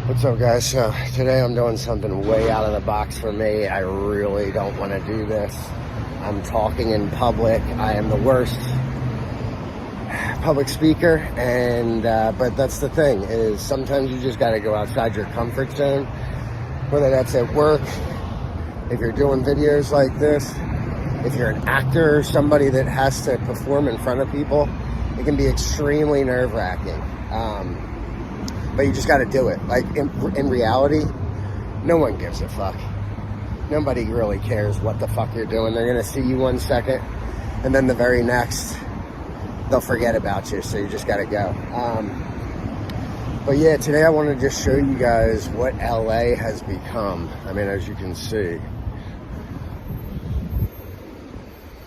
What's up, guys? So today I'm doing something way out of the box for me. I really don't want to do this. I'm talking in public. I am the worst public speaker, and but that's the thing, is sometimes you just got to go outside your comfort zone, whether that's at work, if you're doing videos like this, if you're an actor or somebody that has to perform in front of people. It can be extremely nerve-wracking. But you just got to do it. Like, in reality, no one gives a fuck. Nobody really cares what the fuck you're doing. They're going to see you 1 second, and then the very next, they'll forget about you, so you just got to go. But yeah, today I want to just show you guys what LA has become. I mean, as you can see,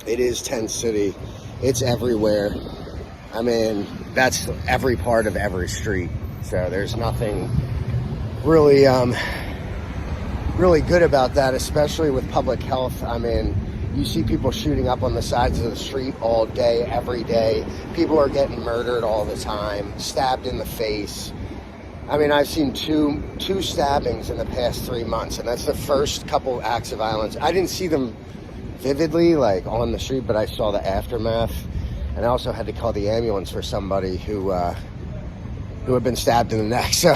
it is tent city. It's everywhere. I mean, that's every part of every street. So there's nothing really, really good about that, especially with public health. I mean, you see people shooting up on the sides of the street all day, every day. People are getting murdered all the time, stabbed in the face. I mean, I've seen two stabbings in the past 3 months, and that's the first couple acts of violence. I didn't see them vividly, like on the street, but I saw the aftermath. And I also had to call the ambulance for somebody who had been stabbed in the neck. So,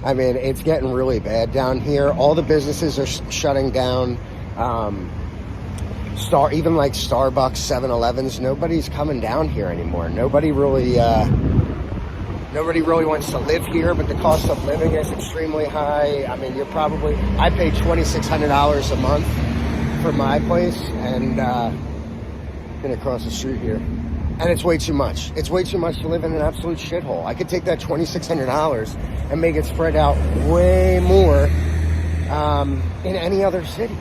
I mean, it's getting really bad down here. All the businesses are shutting down. Even like Starbucks, 7-Elevens, nobody's coming down here anymore. Nobody really wants to live here, but the cost of living is extremely high. I mean, I pay $2,600 a month for my place, and across the street here. And it's way too much. It's way too much to live in an absolute shithole. I could take that $2,600 and make it spread out way more in any other city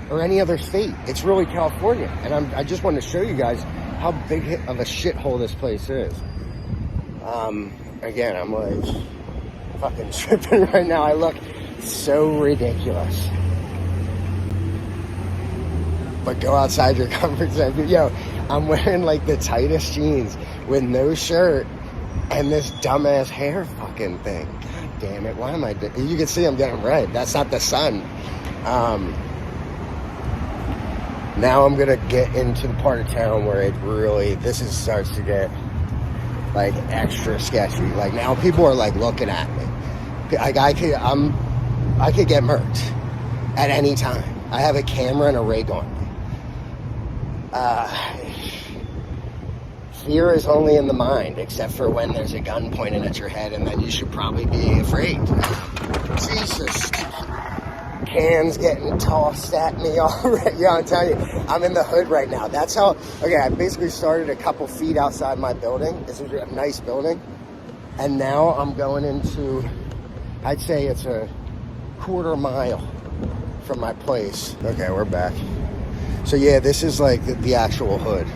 or any other state. It's really California. And I just wanted to show you guys how big of a shithole this place is. Again, I'm like fucking tripping right now. I look so ridiculous. But go outside your comfort zone. Yo, I'm wearing like the tightest jeans with no shirt and this dumbass hair fucking thing. God damn it, why am I you can see I'm getting red. That's not the sun. Now I'm gonna get into the part of town where starts to get like extra sketchy. Like, now people are like looking at me. Like, I could get murked at any time. I have a camera and a rig on me. Fear is only in the mind, except for when there's a gun pointed at your head, and then you should probably be afraid. Jesus. Cans getting tossed at me already. Yeah, I'm telling you, I'm in the hood right now. That's how, okay, I basically started a couple feet outside my building. This is a nice building. And now I'm going into, I'd say it's a quarter mile from my place. Okay, we're back. So yeah, this is like the actual hood.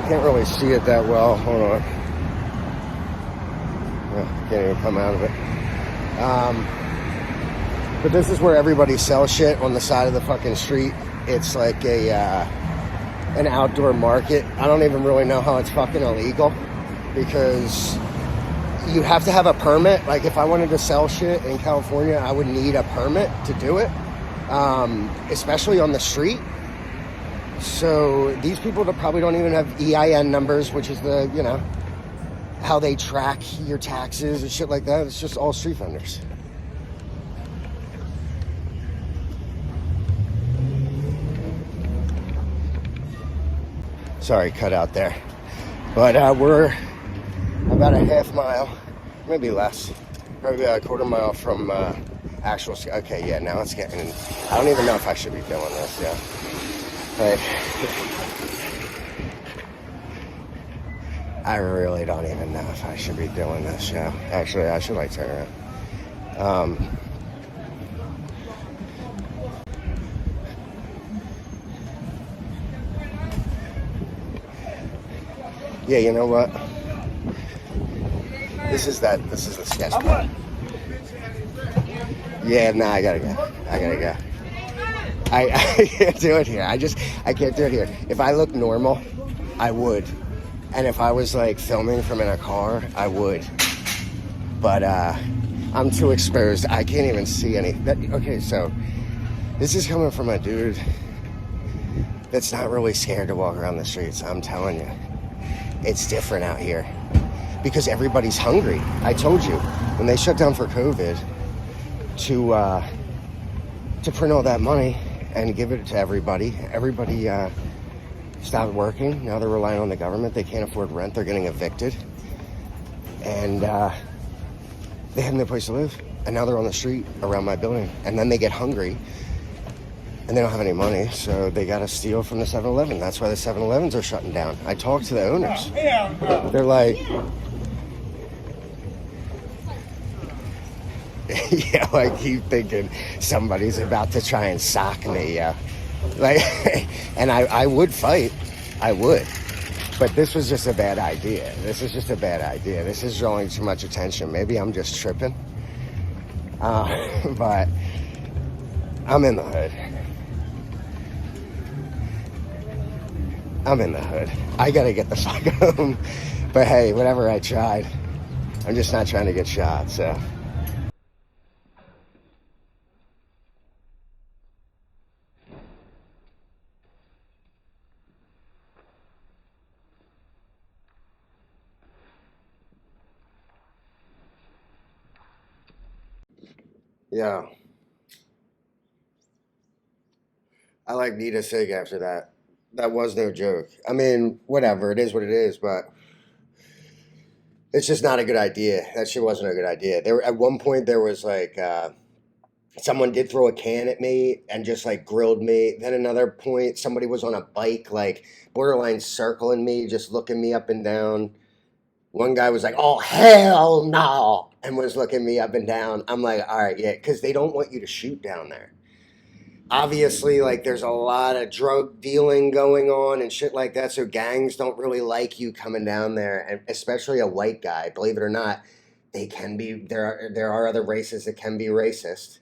Can't really see it that well. Hold on. Can't even come out of it. But this is where everybody sells shit on the side of the fucking street. It's like an outdoor market. I don't even really know how it's fucking illegal, because you have to have a permit. Like, if I wanted to sell shit in California, I would need a permit to do it. Especially on the street. So these people probably don't even have EIN numbers, which is how they track your taxes and shit like that. It's just all street vendors. Sorry, cut out there. But we're about a half mile, maybe less, maybe a quarter mile from actual. Okay, yeah, now it's getting. I don't even know if I should be doing this. Yeah, like, I really don't even know if I should be doing this. Yeah, actually, I should like turn around. Yeah, you know what? This is the sketch part. Yeah, nah, I gotta go. I can't do it here. I can't do it here. If I look normal, I would. And if I was like filming from in a car, I would. but I'm too exposed. I can't even see any. Okay, so this is coming from a dude that's not really scared to walk around the streets. I'm telling you, it's different out here because everybody's hungry. I told you, when they shut down for COVID, to print all that money and give it to everybody, stopped working. Now they're relying on the government. They can't afford rent. They're getting evicted. And they have no place to live. And now they're on the street around my building. And then they get hungry. And they don't have any money. So they got to steal from the 7-Eleven. That's why the 7-Elevens are shutting down. I talked to the owners. They're like... yeah, I keep thinking somebody's about to try and sock me, like, and I would fight, I would, but this was just a bad idea. This is just a bad idea. This is drawing too much attention. Maybe I'm just tripping, but I'm in the hood. I'm in the hood. I gotta get the fuck home, but hey, whatever I tried, I'm just not trying to get shot, so. Yeah, I like need a cig after that. That was no joke. I mean, whatever, it is what it is, but it's just not a good idea. That shit wasn't a good idea. There at one point there was like someone did throw a can at me and just like grilled me. Then another point, somebody was on a bike, like borderline circling me, just looking me up and down. One guy was like, "Oh hell no," and was looking me up and down. I'm like, all right, yeah, because they don't want you to shoot down there. Obviously, like there's a lot of drug dealing going on and shit like that, so gangs don't really like you coming down there, and especially a white guy. Believe it or not, they can be. There are other races that can be racist.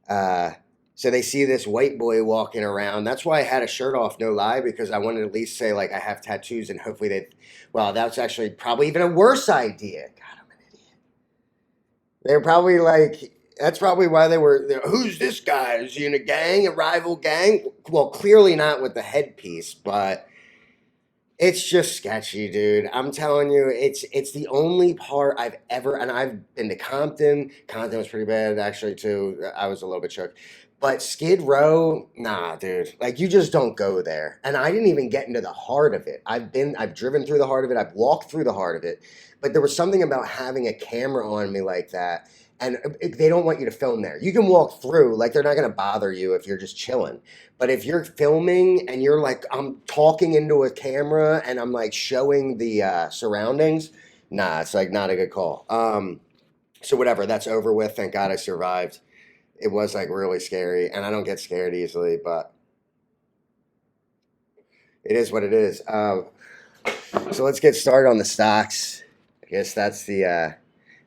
Uh, so they see this white boy walking around. That's why I had a shirt off, no lie, because I wanted to at least say like I have tattoos, and hopefully they. Well, that's actually probably even a worse idea. God, I'm an idiot. They're probably like. That's probably why they were. Who's this guy? Is he in a gang, a rival gang? Well, clearly not with the headpiece, but it's just sketchy, dude. I'm telling you, it's the only part I've ever, and I've been to Compton. Compton was pretty bad actually too. I was a little bit shook. But Skid Row, nah, dude. Like you just don't go there. And I didn't even get into the heart of it. I've driven through the heart of it. I've walked through the heart of it. But there was something about having a camera on me like that. And they don't want you to film there. You can walk through, like they're not going to bother you if you're just chilling. But if you're filming and you're like, I'm talking into a camera and I'm like showing the surroundings, nah, it's like not a good call. So whatever, that's over with. Thank God I survived. It was like really scary, and I don't get scared easily, but it is what it is. So let's get started on the stocks. I guess that's the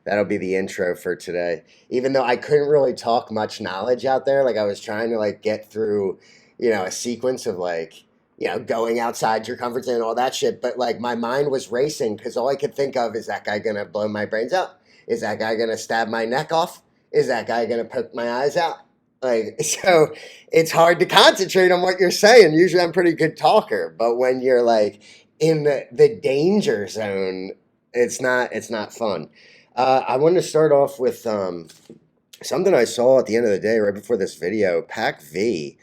that'll be the intro for today. Even though I couldn't really talk much knowledge out there, like I was trying to like get through, a sequence of like, going outside your comfort zone and all that shit. But like my mind was racing because all I could think of is that guy gonna blow my brains out? Is that guy gonna stab my neck off? Is that guy gonna poke my eyes out? Like, so it's hard to concentrate on what you're saying. Usually I'm a pretty good talker, but when you're like in the danger zone, it's not fun. I wanted to start off with something I saw at the end of the day, right before this video. PACV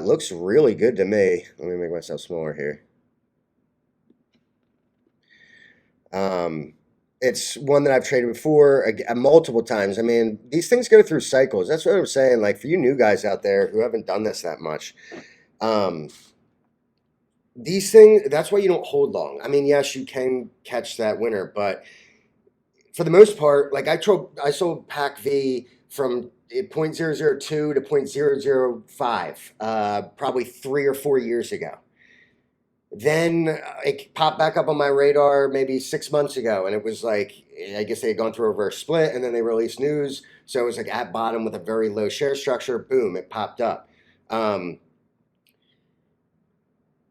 looks really good to me. Let me make myself smaller here. It's one that I've traded before multiple times. I mean, these things go through cycles. That's what I'm saying. Like for you new guys out there who haven't done this that much, these things, that's why you don't hold long. I mean, yes, you can catch that winner, but for the most part, like I sold PACV from 0.002 to 0.005, probably 3 or 4 years ago. Then it popped back up on my radar maybe 6 months ago, and it was like, I guess they had gone through a reverse split, and then they released news, so it was like at bottom with a very low share structure. Boom, it popped up.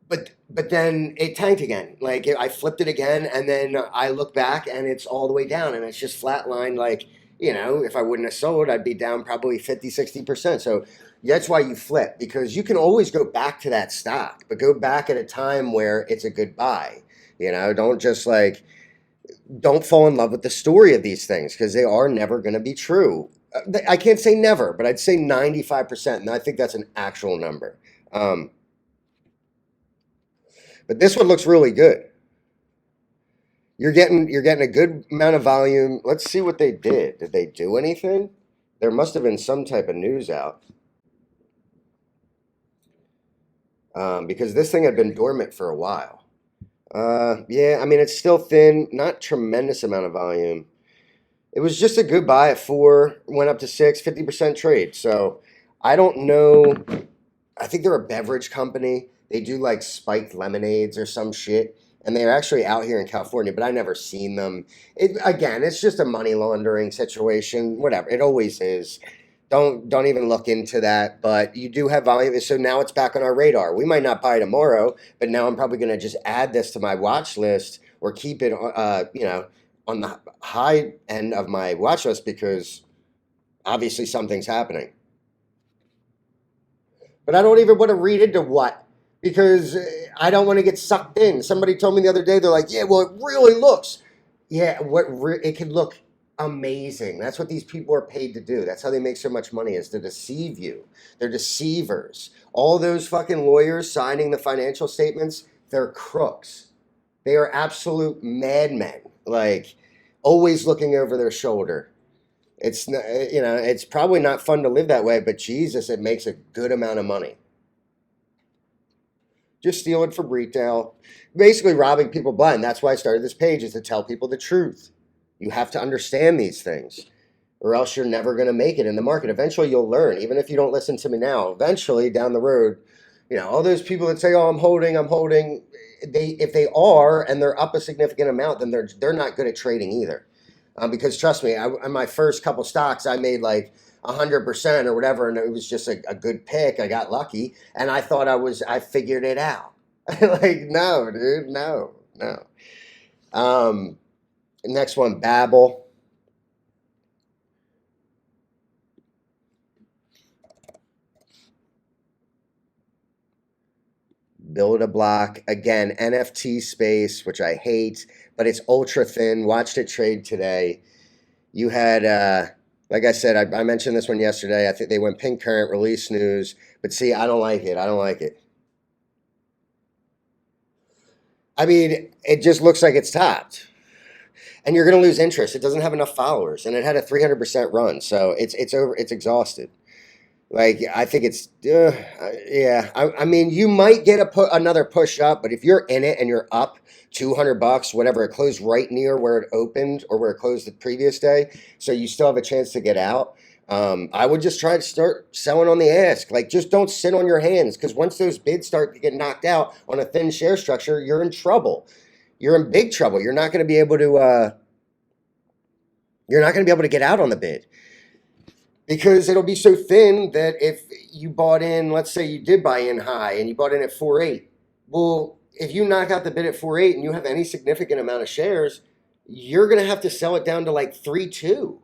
but then it tanked again. Like I flipped it again, and then I look back, and it's all the way down, and it's just flatlined. Like, if I wouldn't have sold, I'd be down probably 50, 60%. So that's why you flip, because you can always go back to that stock, but go back at a time where it's a good buy. Don't just like, don't fall in love with the story of these things, because they are never going to be true. I can't say never, but I'd say 95%, and I think that's an actual number. But this one looks really good. You're getting a good amount of volume. Let's see what they did. Did they do anything? There must have been some type of news out. Because this thing had been dormant for a while. Yeah, I mean, it's still thin, not tremendous amount of volume. It was just a good buy at 4, went up to 6, 50% trade. So I don't know. I think they're a beverage company. They do like spiked lemonades or some shit. And they're actually out here in California, but I never seen them. Again, it's just a money laundering situation. Whatever. It always is. Don't even look into that. But you do have volume. So now it's back on our radar. We might not buy tomorrow, but now I'm probably going to just add this to my watch list or keep it, on the high end of my watch list, because obviously something's happening. But I don't even want to read into what, because I don't want to get sucked in. Somebody told me the other day, they're like, yeah, well, it really looks. Yeah, it can look amazing. That's what these people are paid to do. That's how they make so much money, is to deceive you. They're deceivers. All those fucking lawyers signing the financial statements, they're crooks. They are absolute madmen, like always looking over their shoulder. It's it's probably not fun to live that way, but Jesus, it makes a good amount of money. Just stealing from retail, basically robbing people blind. That's why I started this page, is to tell people the truth. You have to understand these things, or else you're never going to make it in the market. Eventually you'll learn, even if you don't listen to me now. Eventually down the road, all those people that say, oh, I'm holding, if they are, and they're up a significant amount, then they're not good at trading either. Because trust me, in my first couple stocks, I made like 100% or whatever, and it was just a good pick. I got lucky, and I thought I figured it out. Like, no, dude, no. Next one, BABL. Build a block. Again, NFT space, which I hate, but it's ultra thin. Watched it trade today. You had, like I said, I mentioned this one yesterday. I think they went pink current, release news. But see, I don't like it. I mean, it just looks like it's topped. And you're going to lose interest. It doesn't have enough followers. And it had a 300% run. So it's over. It's exhausted. Like, I think it's, yeah. I mean, you might get another push up, but if you're in it and you're up $200, whatever, it closed right near where it opened or where it closed the previous day, so you still have a chance to get out. I would just try to start selling on the ask. Like, just don't sit on your hands, because once those bids start to get knocked out on a thin share structure, you're in trouble. You're in big trouble. You're not going to be able to. You're not going to be able to get out on the bid. Because it'll be so thin that if you bought in, let's say you did buy in high and you bought in at 4.8. Well, if you knock out the bid at 4.8 and you have any significant amount of shares, you're going to have to sell it down to like 3.2.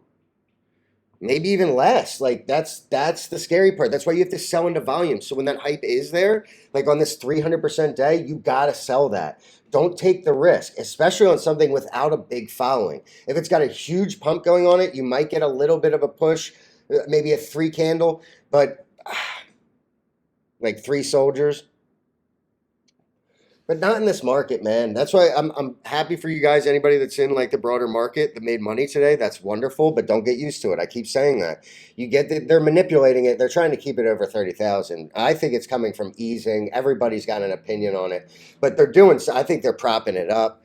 Maybe even less. Like, that's the scary part. That's why you have to sell into volume. So when that hype is there, like on this 300% day, you got to sell that. Don't take the risk, especially on something without a big following. If it's got a huge pump going on it, you might get a little bit of a push, maybe a 3 candle, but like 3 soldiers. But not in this market, man. That's why I'm happy for you guys. Anybody that's in like the broader market that made money today, that's wonderful. But don't get used to it. I keep saying that. They're manipulating it. They're trying to keep it over 30,000. I think it's coming from easing. Everybody's got an opinion on it, but they're doing. I think they're propping it up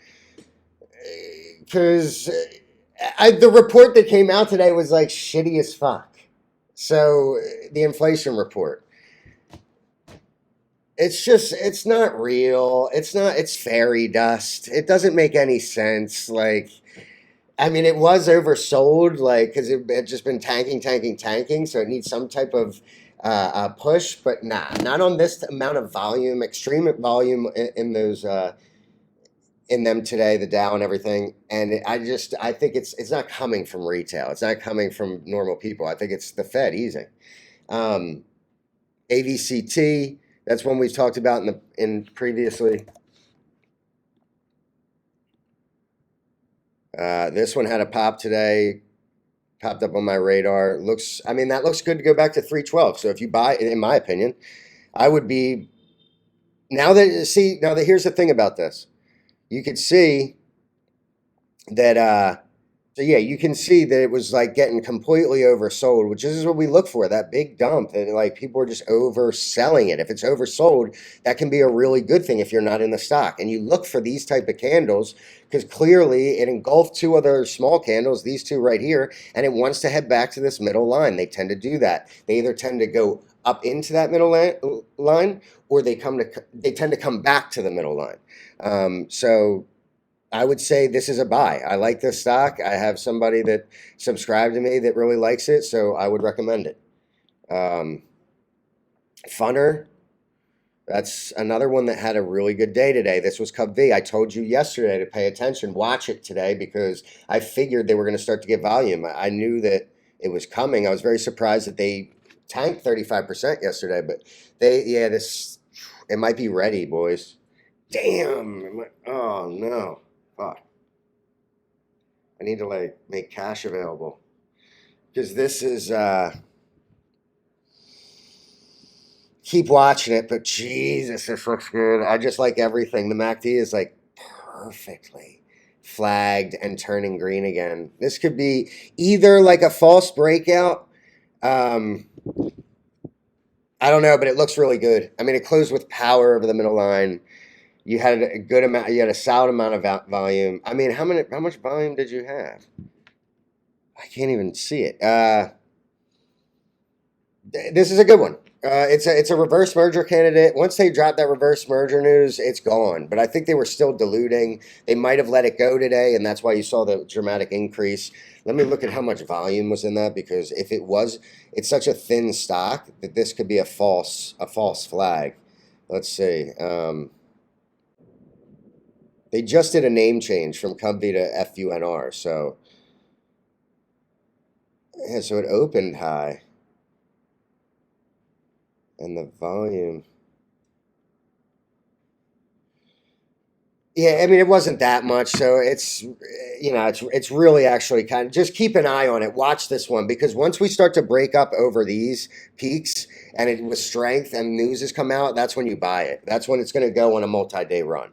because the report that came out today was like shitty as fuck. So the inflation report. It's not real. It's fairy dust. It doesn't make any sense. Like, I mean, it was oversold, like, because it had just been tanking. So it needs some type of push, but nah, not on this amount of volume, extreme volume in those in them today, the Dow and everything. And I think it's not coming from retail. It's not coming from normal people. I think it's the Fed easing. AVCT, that's one we've talked about in previously. This one had a pop today, popped up on my radar. That looks good to go back to 312. So if you buy, in my opinion, I would be now that here's the thing about this. You could see that so yeah, you can see that it was like getting completely oversold, which is what we look for, that big dump. And like people are just overselling it. If it's oversold, that can be a really good thing if you're not in the stock. And you look for these type of candles because clearly it engulfed two other small candles, these two right here, and it wants to head back to this middle line. They tend to do that. They either tend to go up into that middle line or they tend to come back to the middle line. So I would say this is a buy. I like this stock. I have somebody that subscribed to me that really likes it, so I would recommend it. FUNR, that's another one that had a really good day today. This was CUB-V. I told you yesterday to pay attention, watch it today, because I figured they were going to start to get volume. I knew that it was coming. I was very surprised that they tanked 35% yesterday, but it might be ready, boys. Damn. Oh, no. Fuck. I need to make cash available because this is keep watching it, but Jesus, this looks good. I just like everything. The MACD is like perfectly flagged and turning green again. This could be either like a false breakout. I don't know, but it looks really good. I mean, it closed with power over the middle line. You had a good amount. You had a solid amount of volume. I mean, how much volume did you have? I can't even see it. This is a good one. It's a reverse merger candidate. Once they drop that reverse merger news, it's gone. But I think they were still diluting. They might have let it go today, and that's why you saw the dramatic increase. Let me look at how much volume was in that, because if it was, it's such a thin stock that this could be a false flag. Let's see. They just did a name change from CUB-V to FUNR, so yeah, so it opened high, and the volume. Yeah, I mean, it wasn't that much, so it's it's really actually kind of just keep an eye on it. Watch this one, because once we start to break up over these peaks and it with strength and news has come out, that's when you buy it. That's when it's going to go on a multi-day run.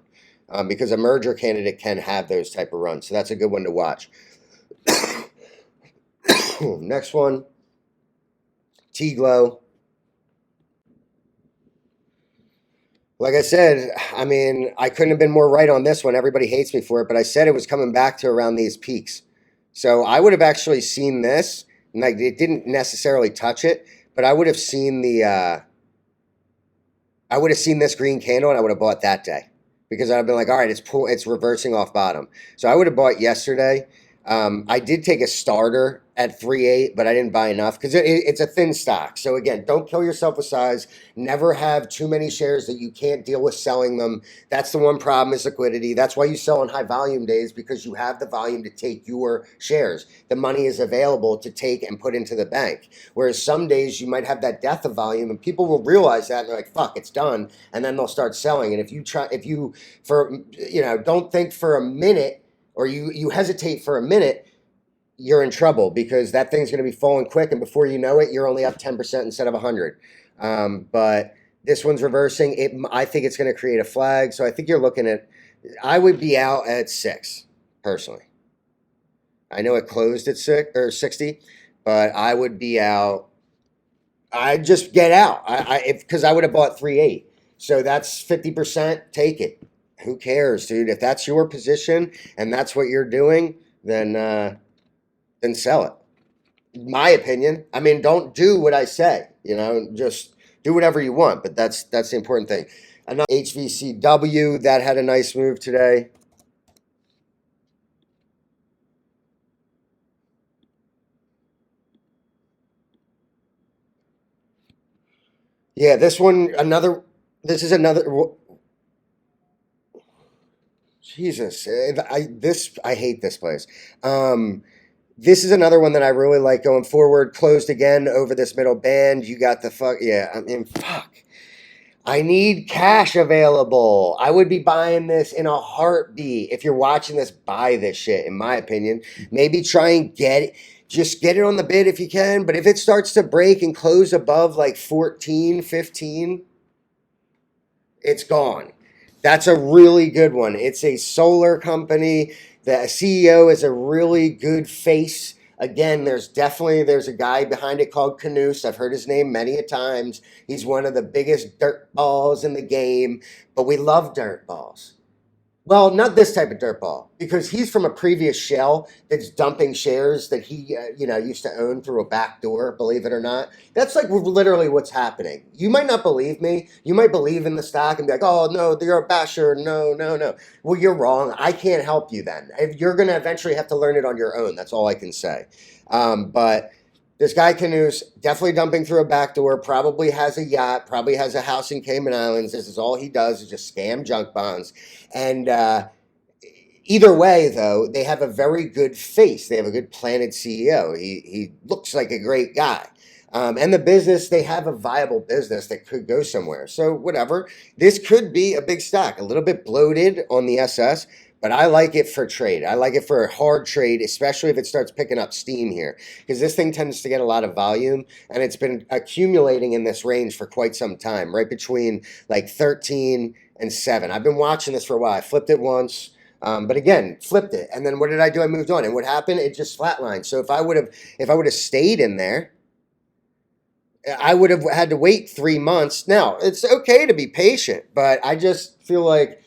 Because a merger candidate can have those type of runs. So that's a good one to watch. Next one, TGLO. Like I said, I mean, I couldn't have been more right on this one. Everybody hates me for it, but I said it was coming back to around these peaks. So I would have actually seen this. Like, it didn't necessarily touch it, but I would have seen this green candle, and I would have bought that day. Because I've been like, all right, it's reversing off bottom. So I would have bought yesterday. I did take a starter at 3.8, but I didn't buy enough because it's a thin stock. So again, don't kill yourself with size. Never have too many shares that you can't deal with selling them. That's the one problem, is liquidity. That's why you sell on high volume days, because you have the volume to take your shares. The money is available to take and put into the bank. Whereas some days you might have that death of volume, and people will realize that and they're like, fuck, it's done. And then they'll start selling. And don't think for a minute, or you hesitate for a minute, you're in trouble, because that thing's going to be falling quick, and before you know it, you're only up 10% instead of 100. But this one's reversing. I think it's going to create a flag, so I think you're looking at. I would be out at 6 personally. I know it closed at 60, but I would be out. I'd just get out. Because I would have bought 3.8, so that's 50%. Take it. Who cares, dude? If that's your position and that's what you're doing, then sell it. My opinion. I mean, don't do what I say. Just do whatever you want. But that's the important thing. Another HVCW that had a nice move today. Yeah, this one, this is another, Jesus, I hate this place. This is another one that I really like going forward. Closed again over this middle band. You got the yeah, I mean, fuck. I need cash available. I would be buying this in a heartbeat. If you're watching this, buy this shit, in my opinion. Maybe try and just get it on the bid if you can. But if it starts to break and close above like 14, 15, it's gone. That's a really good one. It's a solar company. The CEO is a really good face. Again, there's a guy behind it called Canoose. I've heard his name many a times. He's one of the biggest dirt balls in the game, but we love dirt balls. Well, not this type of dirtball, because he's from a previous shell that's dumping shares that he, used to own through a back door, believe it or not. That's like literally what's happening. You might not believe me. You might believe in the stock and be like, oh, no, you're a basher. No, no, no. Well, you're wrong. I can't help you then. If you're going to eventually have to learn it on your own. That's all I can say. But this guy Canoose, definitely dumping through a back door, probably has a yacht, probably has a house in Cayman Islands. This is all he does is just scam junk bonds. And either way, though, they have a very good face. They have a good planted CEO. He looks like a great guy. And the business, they have a viable business that could go somewhere. So whatever. This could be a big stock, a little bit bloated on the SS, but I like it for trade. I like it for a hard trade, especially if it starts picking up steam here, because this thing tends to get a lot of volume, and it's been accumulating in this range for quite some time, right between like 13 and 7. I've been watching this for a while. I flipped it once. But again, flipped it, and then what did I do? I moved on, and what happened? It just flatlined. So if I would have stayed in there, I would have had to wait 3 months. Now it's okay to be patient, but I just feel like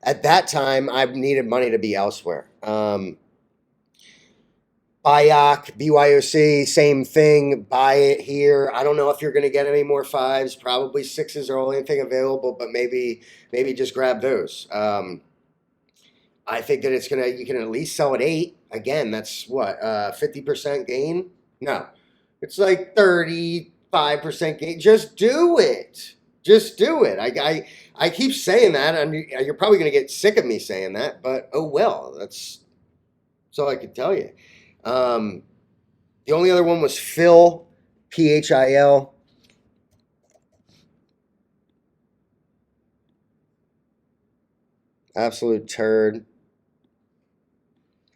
at that time I needed money to be elsewhere. BYOC, same thing. Buy it here. I don't know if you're going to get any more 5s. Probably 6s are the only thing available, but maybe just grab those. I think that you can at least sell at 8. Again, that's what, 50% gain? No, it's like 35% gain. Just do it. Just do it. I keep saying that, and you're probably going to get sick of me saying that, but oh well. That's all I can tell you. The only other one was Phil, PHIL. Absolute turd.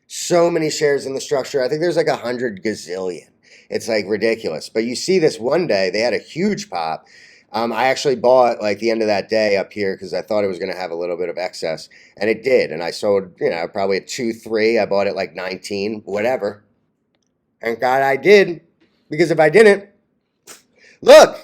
So many shares in the structure. I think there's like 100 gazillion. It's like ridiculous. But you see this one day, they had a huge pop. I actually bought like the end of that day up here because I thought it was going to have a little bit of excess, and it did. And I sold, probably at 2-3. I bought it like 19, whatever. Thank God I did, because if I didn't, look,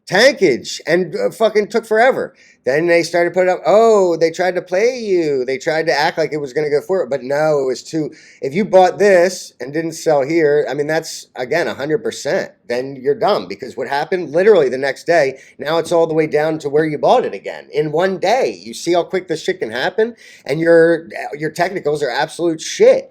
tankage, and fucking took forever. Then they started putting up, oh, they tried to play you. They tried to act like it was going to go forward, but no, it was too. If you bought this and didn't sell here, I mean, that's, again, 100%. Then you're dumb, because what happened literally the next day, now it's all the way down to where you bought it again. In one day, you see how quick this shit can happen, and your technicals are absolute shit.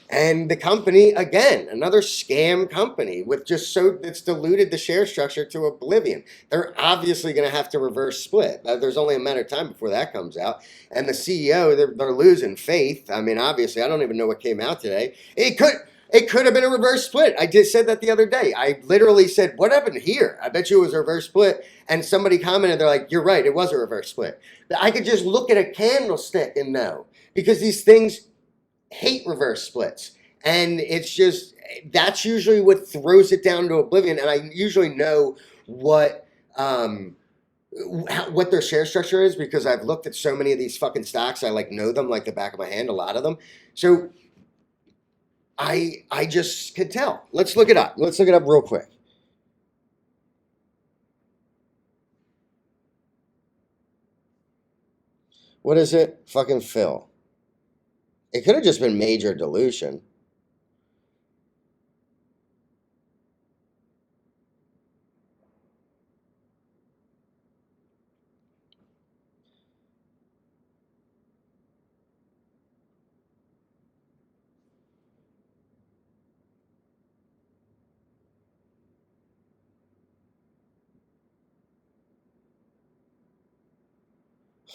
And the company, again, another scam company with it's diluted the share structure to oblivion. They're obviously going to have to reverse split. There's only a matter of time before that comes out. And the CEO, they're losing faith. I mean, obviously, I don't even know what came out today. It could have been a reverse split. I just said that the other day. I literally said, what happened here? I bet you it was a reverse split. And somebody commented, they're like, you're right, it was a reverse split. I could just look at a candlestick and know, because these things hate reverse splits, and it's just, that's usually what throws it down to oblivion. And I usually know what their share structure is, because I've looked at so many of these fucking stocks. I like know them like the back of my hand, a lot of them. So I just could tell. Let's look it up real quick. What is it? Fucking Phil. It could have just been major dilution.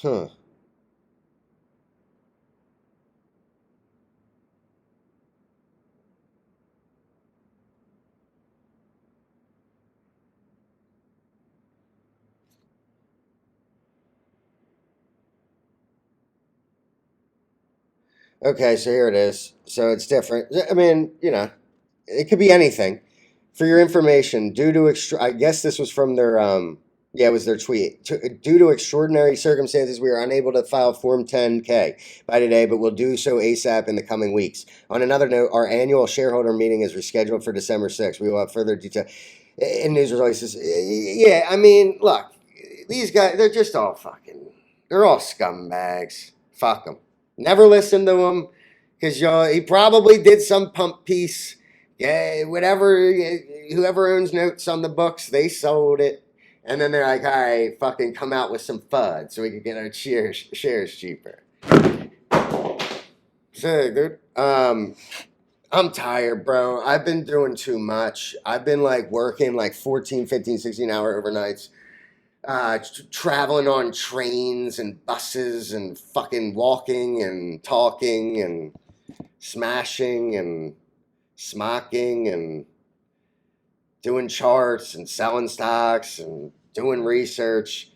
Huh. Okay, so here it is. So it's different. I mean, it could be anything. For your information, due to I guess this was from their yeah, it was their tweet. Due to extraordinary circumstances, we are unable to file Form 10K by today, but we'll do so ASAP in the coming weeks. On another note, our annual shareholder meeting is rescheduled for December 6th. We will have further detail in news releases. Yeah, I mean, look, these guys, they're all scumbags. Fuck them. Never listen to him because he probably did some pump piece. Yeah, whatever. Whoever owns notes on the books, they sold it, and then they're like, "All right, fucking come out with some FUD so we can get our shares cheaper." So, dude, I'm tired, bro. I've been doing too much. I've been like working like 14, 15, 16-hour overnights. Traveling on trains and buses and fucking walking and talking and smashing and smocking and doing charts and selling stocks and doing research.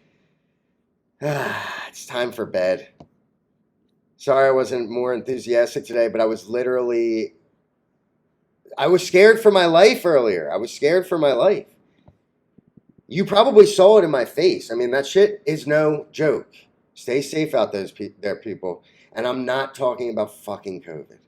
It's time for bed. Sorry I wasn't more enthusiastic today, but I was scared for my life earlier. I was scared for my life. You probably saw it in my face. I mean, that shit is no joke. Stay safe out there, people. And I'm not talking about fucking COVID.